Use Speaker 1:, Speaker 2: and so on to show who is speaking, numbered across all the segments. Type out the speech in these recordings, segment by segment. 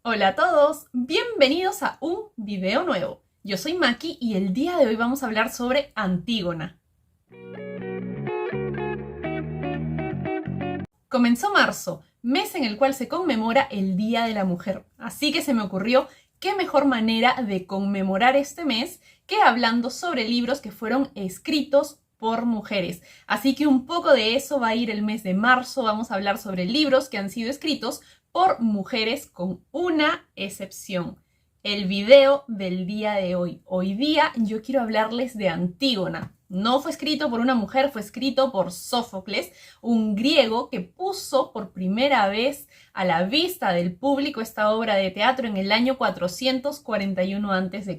Speaker 1: Hola a todos, bienvenidos a un video nuevo. Yo soy Maki y el día de hoy vamos a hablar sobre Antígona. Comenzó marzo, mes en el cual se conmemora el Día de la Mujer, así que se me ocurrió qué mejor manera de conmemorar este mes que hablando sobre libros que fueron escritos por mujeres. Así que un poco de eso va a ir el mes de marzo. Vamos a hablar sobre libros que han sido escritos por mujeres con una excepción. El video del día de hoy. Hoy día yo quiero hablarles de Antígona. No fue escrito por una mujer, fue escrito por Sófocles, un griego que puso por primera vez a la vista del público esta obra de teatro en el año 441 a.C.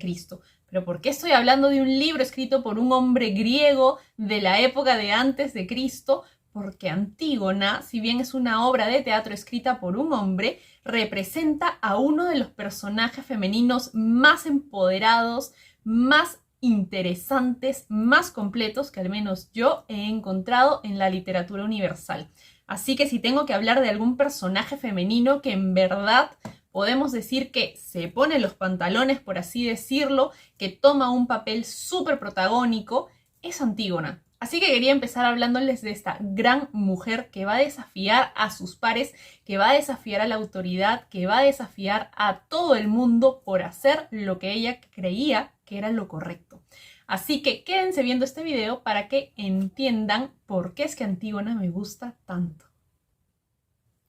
Speaker 1: ¿Pero por qué estoy hablando de un libro escrito por un hombre griego de la época de antes de Cristo? Porque Antígona, si bien es una obra de teatro escrita por un hombre, representa a uno de los personajes femeninos más empoderados, más interesantes, más completos que al menos yo he encontrado en la literatura universal. Así que si tengo que hablar de algún personaje femenino que en verdad podemos decir que se pone los pantalones, por así decirlo, que toma un papel súper protagónico, es Antígona. Así que quería empezar hablándoles de esta gran mujer que va a desafiar a sus pares, que va a desafiar a la autoridad, que va a desafiar a todo el mundo por hacer lo que ella creía que era lo correcto. Así que quédense viendo este video para que entiendan por qué es que Antígona me gusta tanto.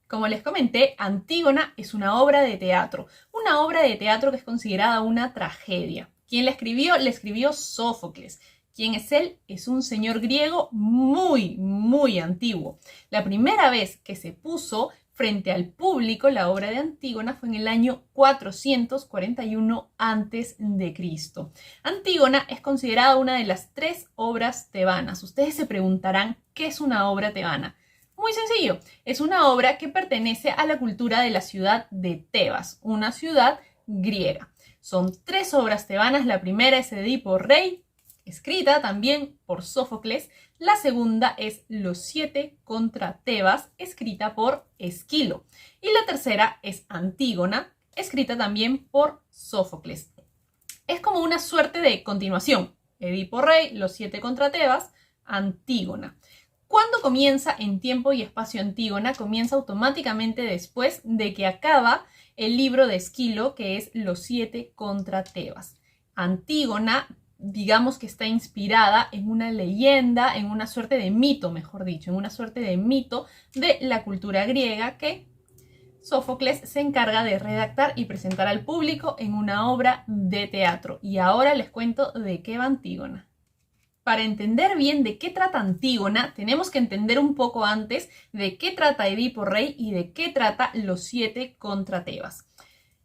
Speaker 1: Como les comenté, Antígona es una obra de teatro que es considerada una tragedia. ¿Quién la escribió? La escribió Sófocles. ¿Quién es él? Es un señor griego muy antiguo. La primera vez que se puso frente al público la obra de Antígona fue en el año 441 a.C. Antígona es considerada una de las 3 obras tebanas. Ustedes se preguntarán, ¿qué es una obra tebana? Muy sencillo, es una obra que pertenece a la cultura de la ciudad de Tebas, una ciudad griega. Son 3 obras tebanas. La primera es Edipo Rey, escrita también por Sófocles. La segunda es Los 7 contra Tebas, escrita por Esquilo. Y la tercera es Antígona, escrita también por Sófocles. Es como una suerte de continuación. Edipo Rey, Los 7 contra Tebas, Antígona. ¿Cuándo comienza en tiempo y espacio Antígona? Comienza automáticamente después de que acaba el libro de Esquilo, que es Los 7 contra Tebas. Antígona, digamos que está inspirada en una leyenda, en una suerte de mito, mejor dicho, en una suerte de mito de la cultura griega que Sófocles se encarga de redactar y presentar al público en una obra de teatro. Y ahora les cuento de qué va Antígona. Para entender bien de qué trata Antígona, tenemos que entender un poco antes de qué trata Edipo Rey y de qué trata Los 7 contra Tebas.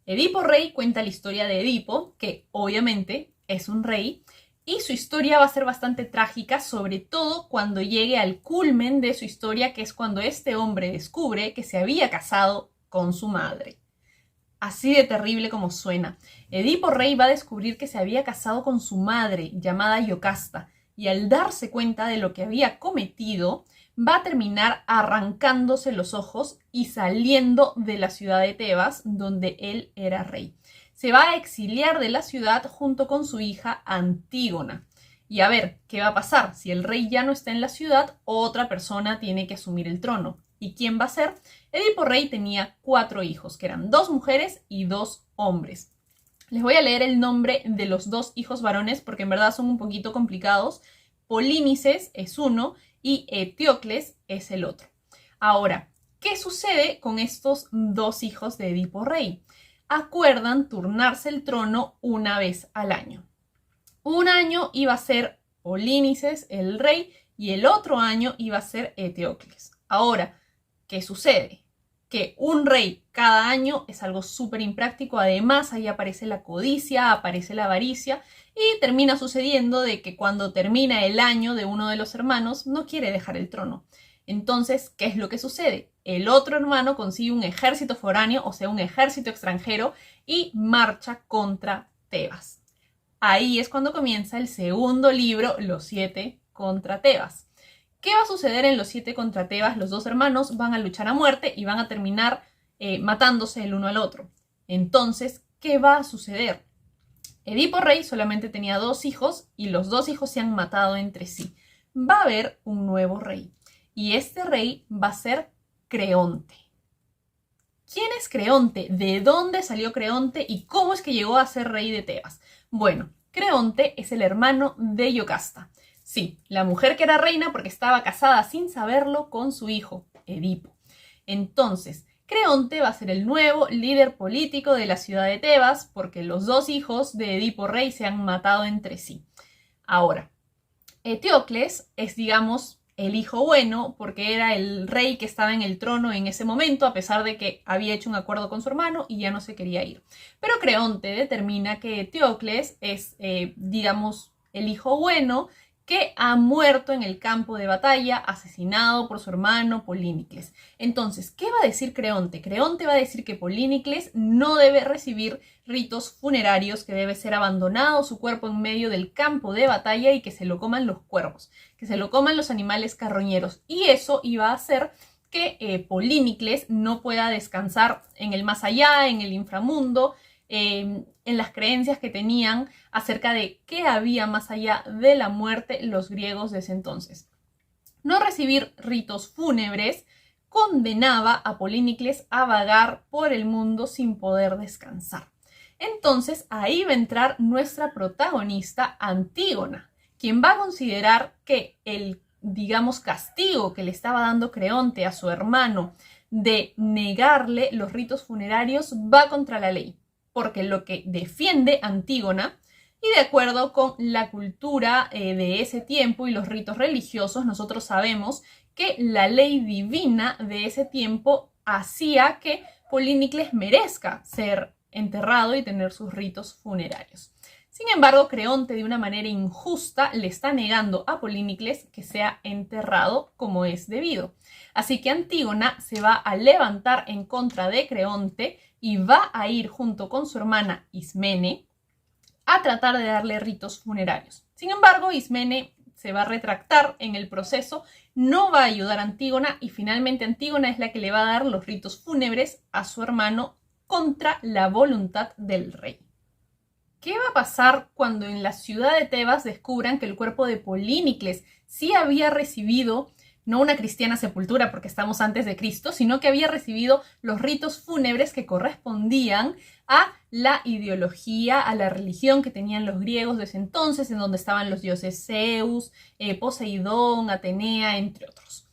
Speaker 1: Edipo Rey cuenta la historia de Edipo, que obviamente es un rey, y su historia va a ser bastante trágica, sobre todo cuando llegue al culmen de su historia, que es cuando este hombre descubre que se había casado con su madre. Así de terrible como suena. Edipo Rey va a descubrir que se había casado con su madre, llamada Iocasta, y al darse cuenta de lo que había cometido, va a terminar arrancándose los ojos y saliendo de la ciudad de Tebas, donde él era rey. Se va a exiliar de la ciudad junto con su hija Antígona. Y a ver, ¿qué va a pasar? Si el rey ya no está en la ciudad, otra persona tiene que asumir el trono. ¿Y quién va a ser? Edipo Rey tenía 4 hijos, que eran 2 mujeres y 2 hombres. Les voy a leer el nombre de los 2 hijos varones porque en verdad son un poquito complicados. Polínices es uno y Eteocles es el otro. Ahora, ¿qué sucede con estos 2 hijos de Edipo Rey? Acuerdan turnarse el trono una vez al año. Un año iba a ser Polínices, el rey, y el otro año iba a ser Eteocles. Ahora, ¿qué sucede? Que un rey cada año es algo súper impráctico. Además, ahí aparece la codicia, aparece la avaricia y termina sucediendo de que cuando termina el año de uno de los hermanos no quiere dejar el trono. Entonces, ¿qué es lo que sucede? El otro hermano consigue un ejército foráneo, o sea, un ejército extranjero, y marcha contra Tebas. Ahí es cuando comienza el segundo libro, Los 7 contra Tebas. ¿Qué va a suceder en Los 7 contra Tebas? Los 2 hermanos van a luchar a muerte y van a terminar matándose el uno al otro. Entonces, ¿qué va a suceder? Edipo Rey solamente tenía 2 hijos y los 2 hijos se han matado entre sí. Va a haber un nuevo rey y este rey va a ser Creonte. ¿Quién es Creonte? ¿De dónde salió Creonte? ¿Y cómo es que llegó a ser rey de Tebas? Bueno, Creonte es el hermano de Yocasta. Sí, la mujer que era reina porque estaba casada sin saberlo con su hijo, Edipo. Entonces, Creonte va a ser el nuevo líder político de la ciudad de Tebas porque los 2 hijos de Edipo Rey se han matado entre sí. Ahora, Eteocles es, digamos, el hijo bueno porque era el rey que estaba en el trono en ese momento, a pesar de que había hecho un acuerdo con su hermano y ya no se quería ir. Pero Creonte determina que Eteocles es, digamos, el hijo bueno que ha muerto en el campo de batalla, asesinado por su hermano Polínicles. Entonces, ¿qué va a decir Creonte? Creonte va a decir que Polínicles no debe recibir ritos funerarios, que debe ser abandonado su cuerpo en medio del campo de batalla y que se lo coman los cuervos, que se lo coman los animales carroñeros. Y eso iba a hacer que Polínicles no pueda descansar en el más allá, en el inframundo, en las creencias que tenían acerca de qué había más allá de la muerte los griegos de ese entonces. No recibir ritos fúnebres condenaba a Polínicles a vagar por el mundo sin poder descansar. Entonces ahí va a entrar nuestra protagonista Antígona, quien va a considerar que el, digamos, castigo que le estaba dando Creonte a su hermano de negarle los ritos funerarios va contra la ley, porque lo que defiende Antígona, y de acuerdo con la cultura de ese tiempo y los ritos religiosos, nosotros sabemos que la ley divina de ese tiempo hacía que Polínicles merezca ser enterrado y tener sus ritos funerarios. Sin embargo, Creonte de una manera injusta le está negando a Polínicles que sea enterrado como es debido. Así que Antígona se va a levantar en contra de Creonte y va a ir junto con su hermana Ismene a tratar de darle ritos funerarios. Sin embargo, Ismene se va a retractar en el proceso, no va a ayudar a Antígona y finalmente Antígona es la que le va a dar los ritos fúnebres a su hermano contra la voluntad del rey. ¿Qué va a pasar cuando en la ciudad de Tebas descubran que el cuerpo de Polínicles sí había recibido no una cristiana sepultura porque estamos antes de Cristo, sino que había recibido los ritos fúnebres que correspondían a la ideología, a la religión que tenían los griegos de ese entonces, en donde estaban los dioses Zeus, Poseidón, Atenea, entre otros?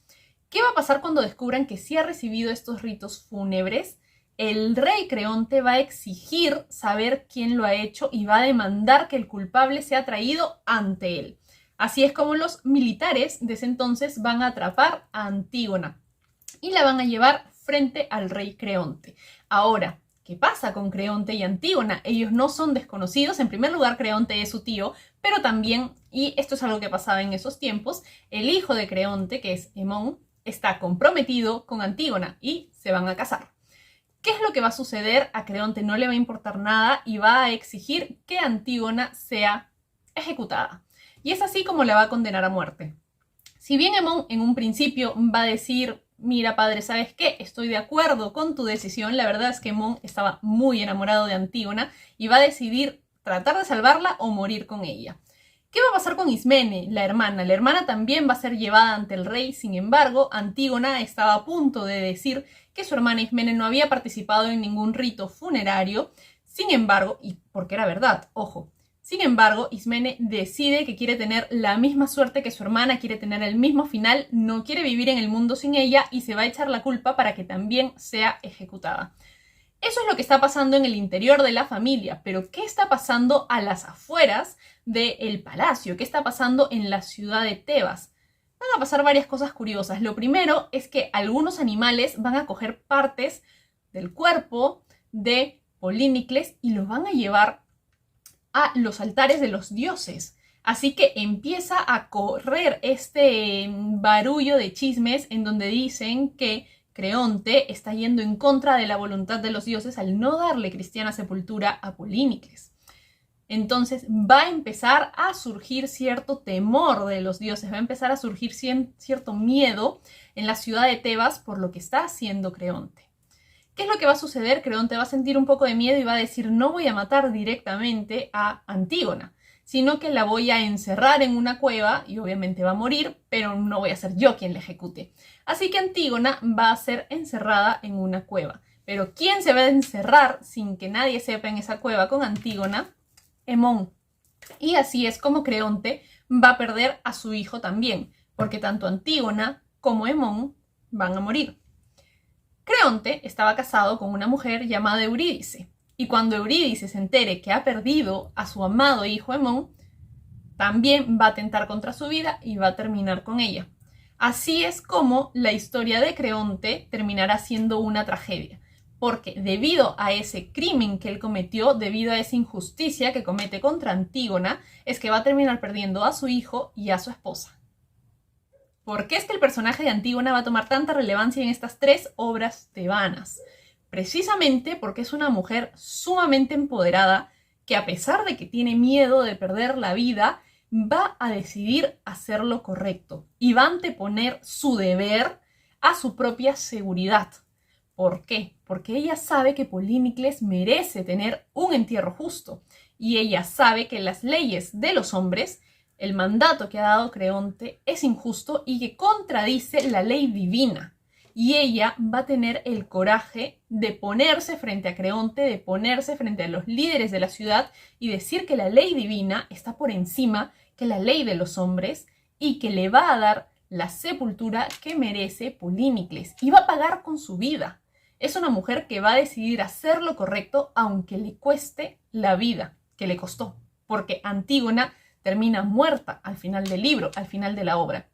Speaker 1: ¿Qué va a pasar cuando descubran que sí ha recibido estos ritos fúnebres? El rey Creonte va a exigir saber quién lo ha hecho y va a demandar que el culpable sea traído ante él. Así es como los militares de ese entonces van a atrapar a Antígona y la van a llevar frente al rey Creonte. Ahora, ¿qué pasa con Creonte y Antígona? Ellos no son desconocidos. En primer lugar, Creonte es su tío, pero también, y esto es algo que pasaba en esos tiempos, el hijo de Creonte, que es Hemón, está comprometido con Antígona y se van a casar. ¿Qué es lo que va a suceder? A Creonte no le va a importar nada y va a exigir que Antígona sea ejecutada. Y es así como la va a condenar a muerte. Si bien Hemón en un principio va a decir, mira padre, ¿sabes qué? Estoy de acuerdo con tu decisión. La verdad es que Hemón estaba muy enamorado de Antígona y va a decidir tratar de salvarla o morir con ella. ¿Qué va a pasar con Ismene, la hermana? La hermana también va a ser llevada ante el rey. Sin embargo, Antígona estaba a punto de decir que su hermana Ismene no había participado en ningún rito funerario. Sin embargo, y porque era verdad, ojo, sin embargo, Ismene decide que quiere tener la misma suerte que su hermana, quiere tener el mismo final, no quiere vivir en el mundo sin ella y se va a echar la culpa para que también sea ejecutada. Eso es lo que está pasando en el interior de la familia, pero ¿qué está pasando a las afueras del palacio? ¿Qué está pasando en la ciudad de Tebas? Van a pasar varias cosas curiosas. Lo primero es que algunos animales van a coger partes del cuerpo de Polínicles y los van a llevar a los altares de los dioses. Así que empieza a correr este barullo de chismes en donde dicen que Creonte está yendo en contra de la voluntad de los dioses al no darle cristiana sepultura a Polínicles. Entonces va a empezar a surgir cierto temor de los dioses, va a empezar a surgir cierto miedo en la ciudad de Tebas por lo que está haciendo Creonte. ¿Qué es lo que va a suceder? Creonte va a sentir un poco de miedo y va a decir: no voy a matar directamente a Antígona, sino que la voy a encerrar en una cueva y obviamente va a morir, pero no voy a ser yo quien la ejecute. Así que Antígona va a ser encerrada en una cueva. Pero ¿quién se va a encerrar sin que nadie sepa en esa cueva con Antígona? Hemón. Y así es como Creonte va a perder a su hijo también, porque tanto Antígona como Hemón van a morir. Creonte estaba casado con una mujer llamada Eurídice, y cuando Eurídice se entere que ha perdido a su amado hijo Hemón, también va a atentar contra su vida y va a terminar con ella. Así es como la historia de Creonte terminará siendo una tragedia, porque debido a ese crimen que él cometió, debido a esa injusticia que comete contra Antígona, es que va a terminar perdiendo a su hijo y a su esposa. ¿Por qué es que el personaje de Antígona va a tomar tanta relevancia en estas 3 obras tebanas? Precisamente porque es una mujer sumamente empoderada que, a pesar de que tiene miedo de perder la vida, va a decidir hacer lo correcto y va a anteponer su deber a su propia seguridad. ¿Por qué? Porque ella sabe que Polínicles merece tener un entierro justo y ella sabe que las leyes de los hombres, el mandato que ha dado Creonte, es injusto y que contradice la ley divina. Y ella va a tener el coraje de ponerse frente a Creonte, de ponerse frente a los líderes de la ciudad y decir que la ley divina está por encima que la ley de los hombres y que le va a dar la sepultura que merece Polínicles y va a pagar con su vida. Es una mujer que va a decidir hacer lo correcto aunque le cueste la vida, que le costó, porque Antígona termina muerta al final del libro, al final de la obra.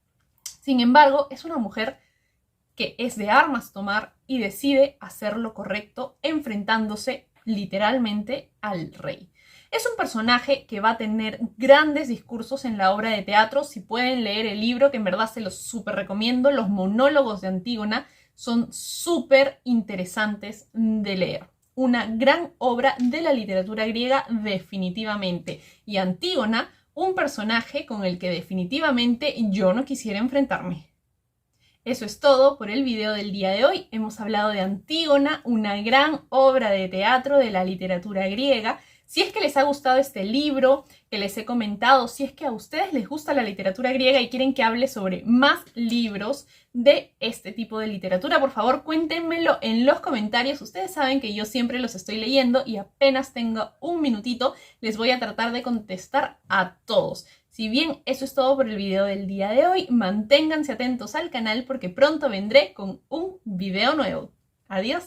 Speaker 1: Sin embargo, es una mujer que es de armas tomar y decide hacer lo correcto enfrentándose literalmente al rey. Es un personaje que va a tener grandes discursos en la obra de teatro. Si pueden leer el libro, que en verdad se los súper recomiendo, los monólogos de Antígona son súper interesantes de leer. Una gran obra de la literatura griega definitivamente. Y Antígona, un personaje con el que definitivamente yo no quisiera enfrentarme. Eso es todo por el video del día de hoy. Hemos hablado de Antígona, una gran obra de teatro de la literatura griega. Si es que les ha gustado este libro que les he comentado, si es que a ustedes les gusta la literatura griega y quieren que hable sobre más libros de este tipo de literatura, por favor cuéntenmelo en los comentarios. Ustedes saben que yo siempre los estoy leyendo y apenas tengo un minutito les voy a tratar de contestar a todos. Si bien eso es todo por el video del día de hoy, manténganse atentos al canal porque pronto vendré con un video nuevo. Adiós.